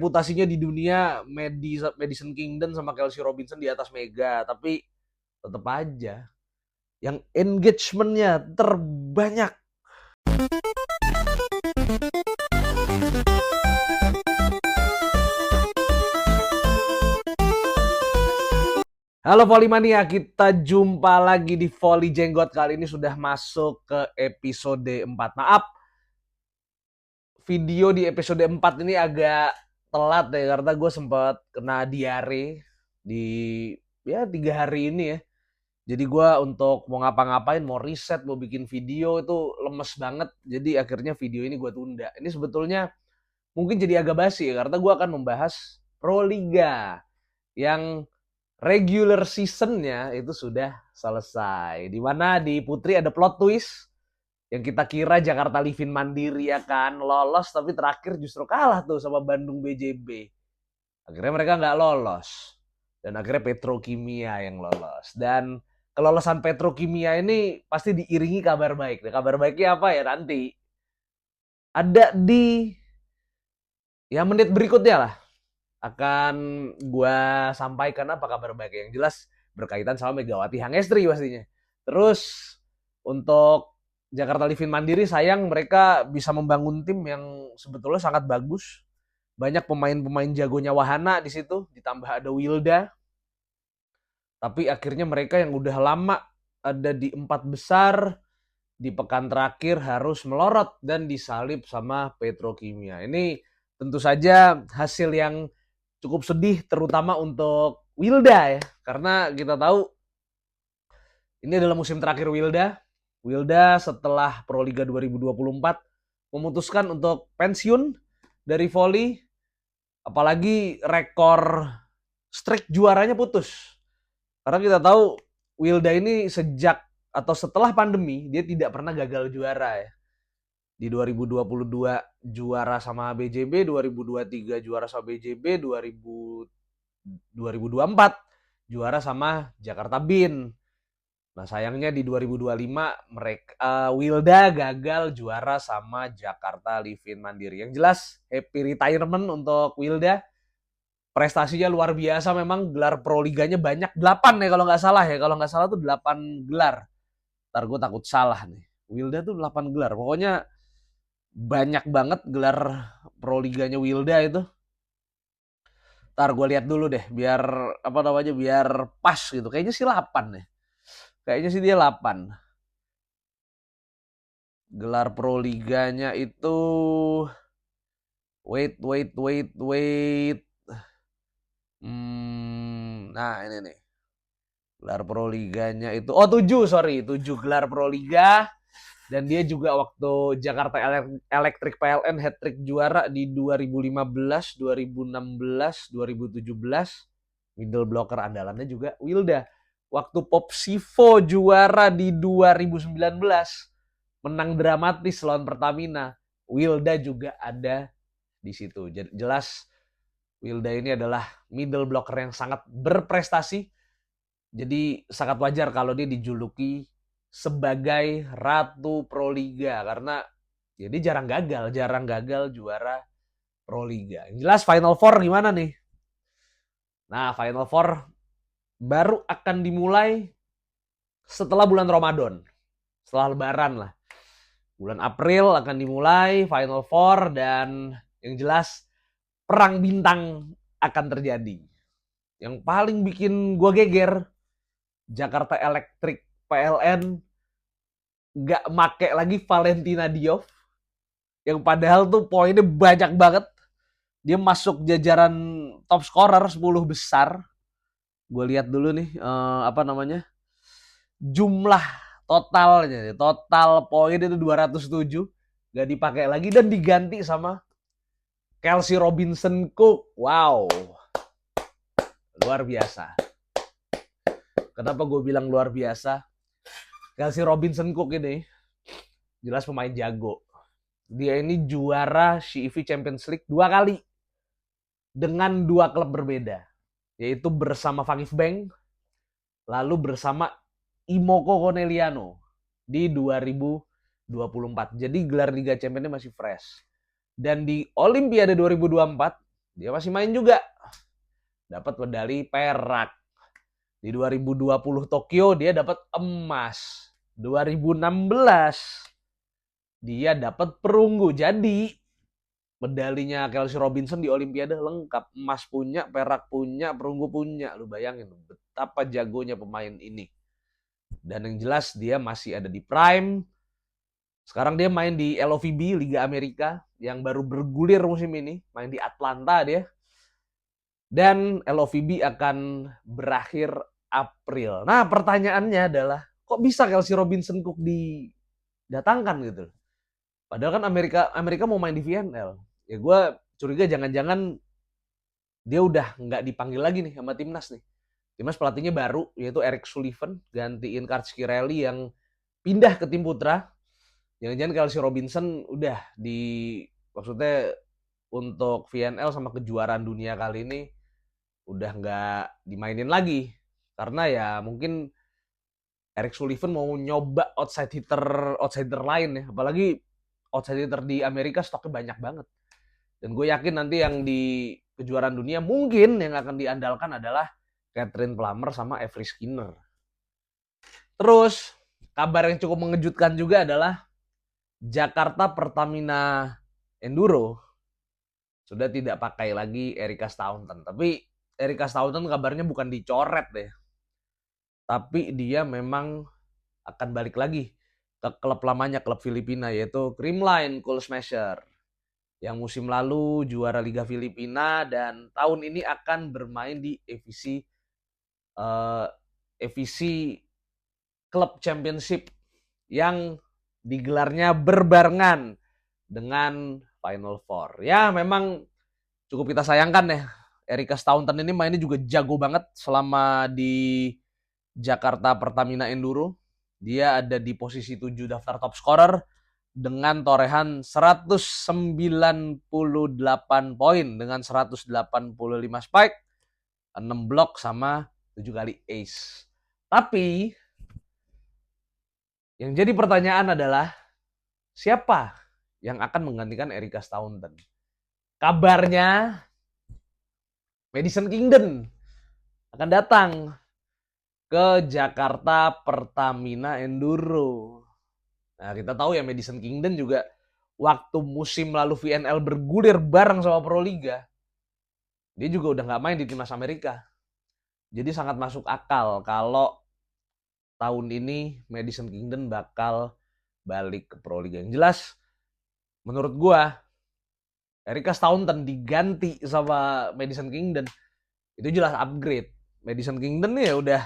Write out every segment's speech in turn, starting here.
reputasinya di dunia Madison Kingdom sama Kelsey Robinson di atas Mega, tapi tetap aja yang engagementnya terbanyak. Halo Volley kita jumpa lagi di Volley Jenggot. Kali ini sudah masuk ke episode 4. Maaf, video di episode 4 ini agak telat ya, karena gue sempat kena diare di 3 hari ini ya. Jadi gue untuk mau ngapa-ngapain, mau riset, mau bikin video itu lemes banget. Jadi akhirnya video ini gue tunda. Ini sebetulnya mungkin jadi agak basi ya, karena gue akan membahas Pro Liga yang regular seasonnya itu sudah selesai. Di mana di Putri ada plot twist yang kita kira Jakarta Livin Mandiri akan lolos, tapi terakhir justru kalah tuh sama Bandung BJB. Akhirnya mereka nggak lolos. Dan akhirnya Petrokimia yang lolos. Dan kelolosan Petrokimia ini pasti diiringi kabar baik. Nah, kabar baiknya apa ya nanti? Ada di menit berikutnya lah. Akan gue sampaikan apa kabar baik. Yang jelas berkaitan sama Megawati Hangestri pastinya. Terus untuk Jakarta Livin Mandiri, sayang mereka bisa membangun tim yang sebetulnya sangat bagus. Banyak pemain-pemain jagonya Wahana di situ, ditambah ada Wilda. Tapi akhirnya mereka yang udah lama ada di 4 besar, di pekan terakhir harus melorot dan disalip sama Petrokimia. Ini tentu saja hasil yang cukup sedih, terutama untuk Wilda ya. Karena kita tahu ini adalah musim terakhir Wilda. Wilda setelah Pro Liga 2024 memutuskan untuk pensiun dari volley. Apalagi rekor streak juaranya putus. Karena kita tahu Wilda ini sejak atau setelah pandemi dia tidak pernah gagal juara ya. Di 2022 juara sama BJB, 2023 juara sama BJB, 2024 juara sama Jakarta Bin. Nah sayangnya di 2025 mereka Wilda gagal juara sama Jakarta Livin Mandiri. Yang jelas happy retirement untuk Wilda. Prestasinya luar biasa memang, gelar Pro Liganya banyak, 8 ya kalau nggak salah ya. Kalau nggak salah tuh 8 gelar. Ntar gue takut salah nih. Wilda tuh 8 gelar. Pokoknya banyak banget gelar Pro Liganya Wilda itu. Ntar gue lihat dulu deh biar biar pas gitu. Kayaknya sih 8 nih. Kayaknya sih dia 8. Gelar Pro Liganya itu wait. Nah ini nih. Gelar Pro Liganya itu 7 gelar Pro Liga. Dan dia juga waktu Jakarta Electric PLN hat-trick juara di 2015, 2016, 2017. Middle blocker andalannya juga Wilda. Waktu Popsivo juara di 2019, menang dramatis lawan Pertamina, Wilda juga ada di situ. Jelas Wilda ini adalah middle blocker yang sangat berprestasi. Jadi sangat wajar kalau dia dijuluki sebagai Ratu Pro Liga karena dia jarang gagal juara Pro Liga. Yang jelas Final Four gimana nih? Nah, Final Four baru akan dimulai setelah bulan Ramadan. Setelah Lebaran lah. Bulan April akan dimulai Final Four dan yang jelas perang bintang akan terjadi. Yang paling bikin gue geger, Jakarta Electric PLN gak make lagi Valentina Diop yang padahal tuh poinnya banyak banget. Dia masuk jajaran top scorer 10 besar. Gue lihat dulu nih jumlah totalnya. Total poin itu 207. Gak dipakai lagi dan diganti sama Kelsey Robinson Cook. Wow. Luar biasa. Kenapa gue bilang luar biasa? Kelsey Robinson Cook ini jelas pemain jago. Dia ini juara CEV Champions League 2 kali dengan 2 klub berbeda, yaitu bersama Fakif Bank lalu bersama Imoko Corneliano di 2024. Jadi gelar Liga Champions masih fresh. Dan di Olimpiade 2024 dia masih main juga. Dapat medali perak. Di 2020 Tokyo dia dapat emas. 2016 dia dapat perunggu. Jadi medalinya Kelsey Robinson di Olimpiade lengkap. Emas punya, perak punya, perunggu punya. Lu bayangin betapa jagonya pemain ini. Dan yang jelas dia masih ada di prime. Sekarang dia main di LOVB, Liga Amerika, yang baru bergulir musim ini. Main di Atlanta dia. Dan LOVB akan berakhir April. Nah pertanyaannya adalah, kok bisa Kelsey Robinson Cook didatangkan gitu? Padahal kan Amerika mau main di VNL. Ya gue curiga jangan-jangan dia udah nggak dipanggil lagi nih sama timnas nih. Timnas pelatihnya baru, yaitu Eric Sullivan, gantiin Kvaratskhelia yang pindah ke tim putra. Jangan-jangan Kelsey Robinson udah maksudnya untuk VNL sama kejuaraan dunia kali ini udah nggak dimainin lagi. Karena ya mungkin Eric Sullivan mau nyoba outsider lain ya. Apalagi outsider di Amerika stoknya banyak banget. Dan gue yakin nanti yang di kejuaraan dunia mungkin yang akan diandalkan adalah Catherine Plummer sama Avery Skinner. Terus kabar yang cukup mengejutkan juga adalah Jakarta Pertamina Enduro sudah tidak pakai lagi Erika Staunton. Tapi Erika Staunton kabarnya bukan dicoret deh. Tapi dia memang akan balik lagi ke klub lamanya, klub Filipina, yaitu Creamline Cool Smasher. Yang musim lalu juara Liga Filipina dan tahun ini akan bermain di EVC Club Championship yang digelarnya berbarengan dengan Final Four. Ya memang cukup kita sayangkan ya. Erika Staunton ini mainnya juga jago banget selama di Jakarta Pertamina Enduro. Dia ada di posisi 7 daftar top scorer dengan torehan 198 poin dengan 185 spike, 6 block sama 7 kali ace. Tapi yang jadi pertanyaan adalah siapa yang akan menggantikan Erika Staunton? Kabarnya Madison Kingdon akan datang ke Jakarta Pertamina Enduro. Nah, kita tahu ya Madison Kingdon juga waktu musim lalu VNL bergulir bareng sama Proliga, dia juga udah nggak main di timnas Amerika. Jadi sangat masuk akal kalau tahun ini Madison Kingdon bakal balik ke Proliga. Yang jelas, menurut gua Erika Staunton diganti sama Madison Kingdon itu jelas upgrade. Madison Kingdon nih ya udah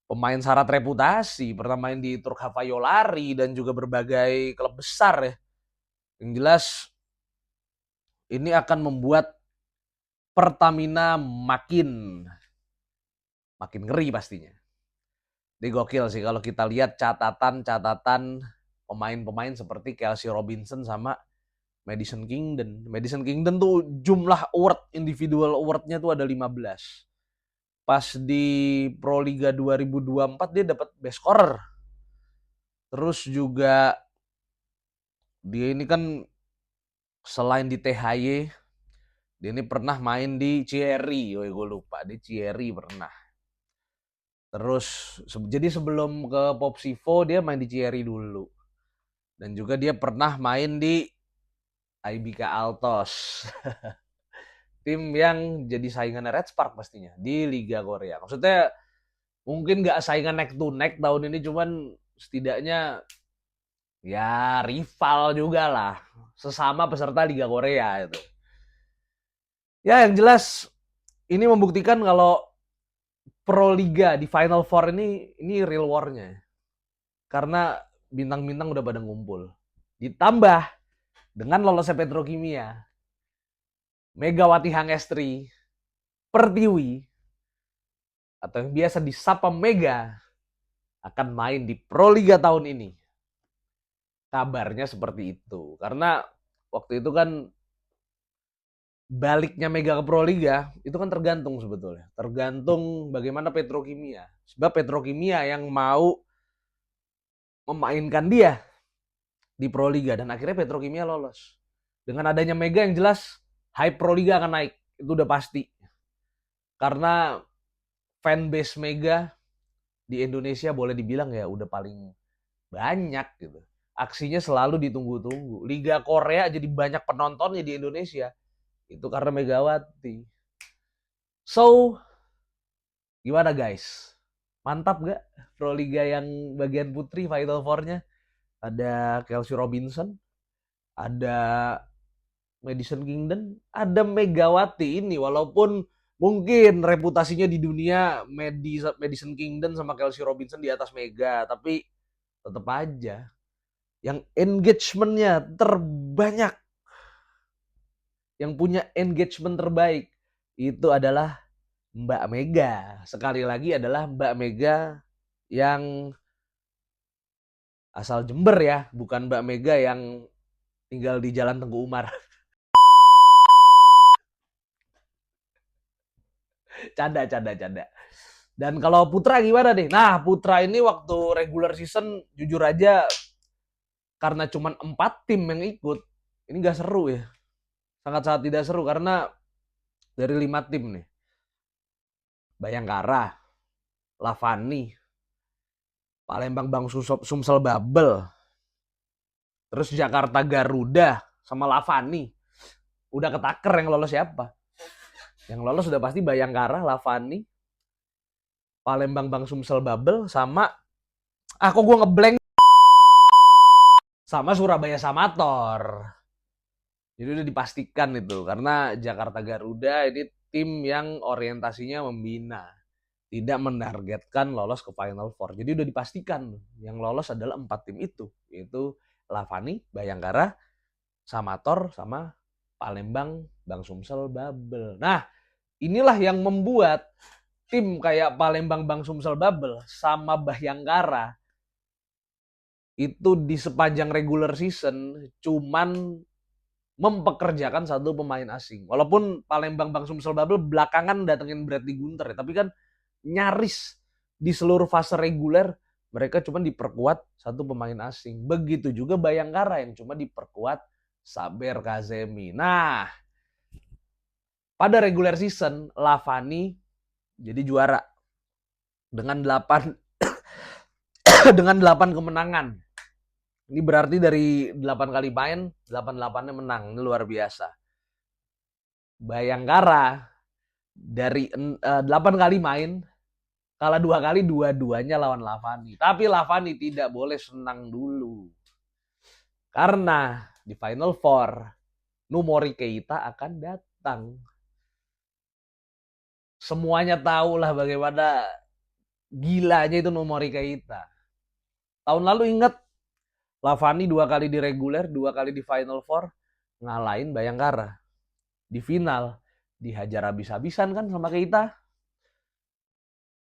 pemain syarat reputasi, pernah main di Turk Havayolari dan juga berbagai klub besar ya. Yang jelas ini akan membuat Pertamina makin ngeri pastinya. Ini gokil sih kalau kita lihat catatan pemain-pemain seperti Kelsey Robinson sama Madison Kingdon. Madison Kingdon tuh jumlah individual award-nya tuh ada 15. Pas di Proliga 2024 dia dapat best scorer. Terus juga dia ini kan selain di THY, dia ini pernah main di Thierry. Gue lupa, di Thierry pernah. Terus jadi sebelum ke Popsivo dia main di Thierry dulu. Dan juga dia pernah main di IBK Altos. Tim yang jadi saingan Red Spark pastinya di Liga Korea. Maksudnya mungkin gak saingan neck to neck tahun ini, cuman setidaknya ya rival juga lah. Sesama peserta Liga Korea itu. Ya yang jelas ini membuktikan kalau Proliga di Final Four ini real war-nya. Karena bintang-bintang udah pada ngumpul. Ditambah dengan lolosnya Petrokimia, Megawati Hangestri, Pertiwi, atau yang biasa disapa Mega, akan main di Proliga tahun ini. Kabarnya seperti itu. Karena waktu itu kan baliknya Mega ke Proliga itu kan tergantung sebetulnya. Tergantung bagaimana Petrokimia. Sebab Petrokimia yang mau memainkan dia di Proliga dan akhirnya Petrokimia lolos. Dengan adanya Mega yang jelas hype Proliga akan naik. itu udah pasti. Karena fanbase Mega di Indonesia boleh dibilang ya udah paling banyak gitu. Aksinya selalu ditunggu-tunggu. Liga Korea jadi banyak penontonnya di Indonesia. Itu karena Megawati. So, gimana guys? Mantap gak Pro Liga yang bagian putri Final Four-nya? Ada Kelsey Robinson, ada Madison Kingdom, ada Megawati ini. Walaupun mungkin reputasinya di dunia Madison Kingdom sama Kelsey Robinson di atas Mega, tapi tetap aja yang engagementnya terbanyak, yang punya engagement terbaik itu adalah Mbak Mega. Sekali lagi adalah Mbak Mega yang asal Jember ya, bukan Mbak Mega yang tinggal di Jalan Tengku Umar. Canda. Dan kalau Putra gimana nih? Nah, Putra ini waktu regular season jujur aja karena cuma 4 tim yang ikut, ini gak seru ya. Sangat-sangat tidak seru karena dari 5 tim nih. Bayangkara, Lavani, Palembang Bang Sumsel Babel, terus Jakarta Garuda sama Lavani. Udah ketaker yang lolos siapa? Yang lolos sudah pasti Bayangkara, Lavani, Palembang Bang Sumsel Babel sama kok gue ngeblank sama Surabaya Samator. Jadi udah dipastikan itu karena Jakarta Garuda ini tim yang orientasinya membina, tidak menargetkan lolos ke Final Four. Jadi udah dipastikan yang lolos adalah 4 tim itu, yaitu Lavani, Bayangkara, Samator sama Palembang Bang Sumsel Babel. Nah, inilah yang membuat tim kayak Palembang Bang Sumsel Babel sama Bayangkara itu di sepanjang regular season cuman mempekerjakan satu pemain asing. Walaupun Palembang Bang Sumsel Babel belakangan datengin Bradley Gunter ya, tapi kan nyaris di seluruh fase reguler mereka cuma diperkuat satu pemain asing. Begitu juga Bayangkara yang cuma diperkuat Saber Kazemi. Nah, pada regular season Lavani jadi juara dengan 8 dengan 8 kemenangan. Ini berarti dari 8 kali main, 8-8-nya menang. Ini luar biasa. Bayangkara dari 8 kali main, kalah 2 kali, dua-duanya lawan Lavani. Tapi Lavani tidak boleh senang dulu. Karena di Final Four, Numori Keita akan datang. Semuanya tahu lah bagaimana gilanya itu Numori Keita. Tahun lalu ingat, Lavani 2 kali di reguler, 2 kali di Final Four, ngalahin Bayangkara. Di final, dihajar habis-habisan kan sama Keita.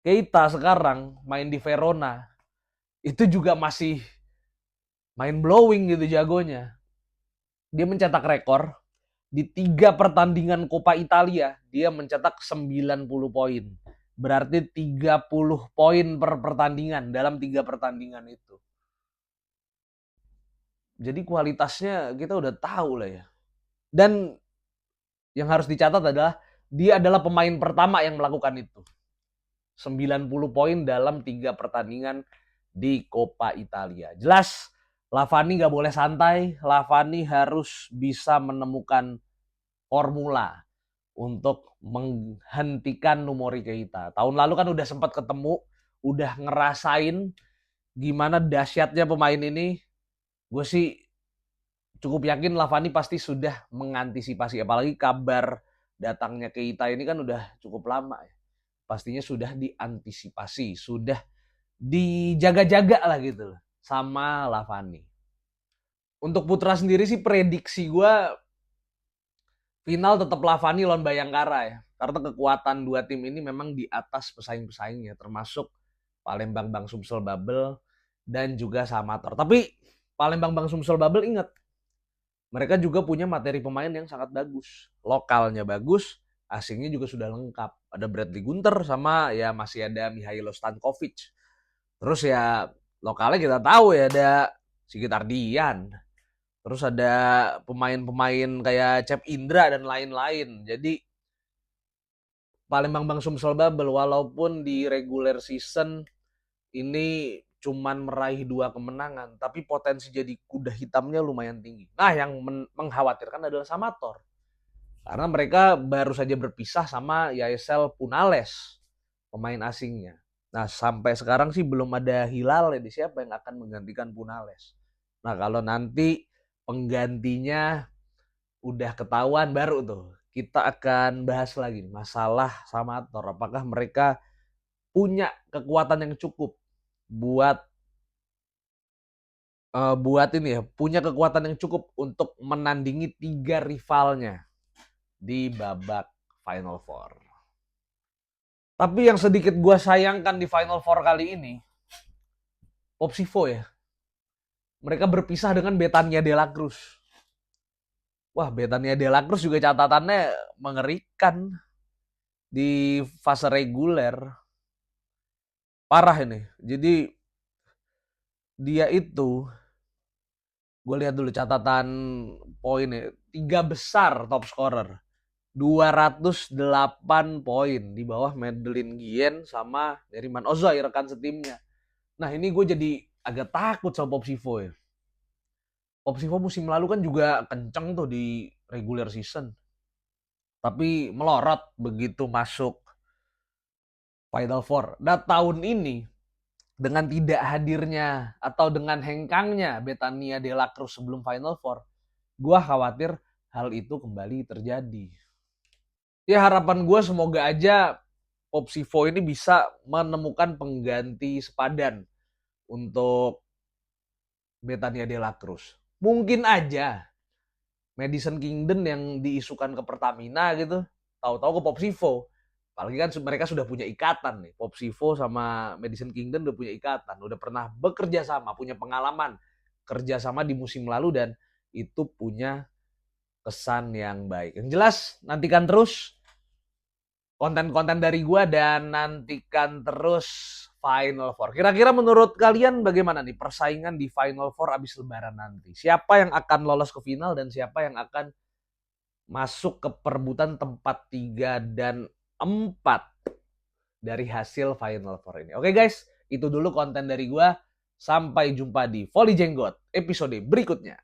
Keita sekarang main di Verona, itu juga masih mind blowing gitu jagonya. Dia mencetak rekor, di 3 pertandingan Coppa Italia, dia mencetak 90 poin. Berarti 30 poin per pertandingan dalam 3 pertandingan itu. Jadi kualitasnya kita udah tahu lah ya. Dan yang harus dicatat adalah dia adalah pemain pertama yang melakukan itu. 90 poin dalam 3 pertandingan di Coppa Italia. Jelas Lavani gak boleh santai. Lavani harus bisa menemukan formula untuk menghentikan Numori Keita. Tahun lalu kan udah sempat ketemu, udah ngerasain gimana dahsyatnya pemain ini. Gue sih cukup yakin Lavani pasti sudah mengantisipasi. Apalagi kabar datangnya Keita ini kan udah cukup lama ya. Pastinya sudah diantisipasi, sudah dijaga-jaga lah gitu sama Lavani. Untuk Putra sendiri sih prediksi gue final tetap Lavani lawan Bayangkara ya. Karena kekuatan 2 tim ini memang di atas pesaing-pesaingnya, termasuk Palembang Bang Sumsel Babel dan juga Samator. Tapi Palembang Bang Sumsel Babel ingat, mereka juga punya materi pemain yang sangat bagus. Lokalnya bagus, asingnya juga sudah lengkap. Ada Bradley Gunter sama ya masih ada Mihailo Stankovic. Terus ya lokalnya kita tahu ya ada Sigit Ardian. Terus ada pemain-pemain kayak Cep Indra dan lain-lain. Jadi Palembang Bang Sumsel Bubble, walaupun di regular season ini cuman meraih 2 kemenangan, tapi potensi jadi kuda hitamnya lumayan tinggi. Nah, yang mengkhawatirkan adalah Samator. Karena mereka baru saja berpisah sama YSL Punales, pemain asingnya. Nah, sampai sekarang sih belum ada hilal di siapa yang akan menggantikan Punales. Nah, kalau nanti penggantinya udah ketahuan baru tuh kita akan bahas lagi masalah Samator. Apakah mereka punya kekuatan yang cukup buat buat ini ya, punya kekuatan yang cukup untuk menandingi 3 rivalnya di babak Final Four. Tapi yang sedikit gue sayangkan di Final Four kali ini, Popsivo ya. Mereka berpisah dengan Betania de la Cruz. Wah, Betania de la Cruz juga catatannya mengerikan di fase reguler. Parah ini. Jadi dia itu, gue lihat dulu catatan poinnya, 3 besar top scorer. 208 poin di bawah Madeline Guillen sama Neriman Ozai rekan setimnya. Nah, ini gue jadi agak takut sama Popsivo ya. Popsivo musim lalu kan juga kenceng tuh di regular season. Tapi melorot begitu masuk Final Four. Nah, tahun ini dengan tidak hadirnya atau dengan hengkangnya Betania de la Cruz sebelum Final Four, gue khawatir hal itu kembali terjadi. Ya, harapan gue semoga aja Popsivo ini bisa menemukan pengganti sepadan untuk Betania de la Cruz. Mungkin aja Madison Kingdom yang diisukan ke Pertamina gitu, tahu-tahu ke Popsivo. Apalagi kan mereka sudah punya ikatan nih. Popsivo sama Madison Kingdom udah punya ikatan, udah pernah bekerja sama, punya pengalaman kerja sama di musim lalu dan itu punya kesan yang baik. Yang jelas nantikan terus konten-konten dari gue dan nantikan terus Final Four. Kira-kira menurut kalian bagaimana nih persaingan di Final Four abis lebaran nanti? Siapa yang akan lolos ke final dan siapa yang akan masuk ke perebutan tempat 3 dan 4 dari hasil Final Four ini? Oke guys, itu dulu konten dari gue. Sampai jumpa di Volley Jenggot episode berikutnya.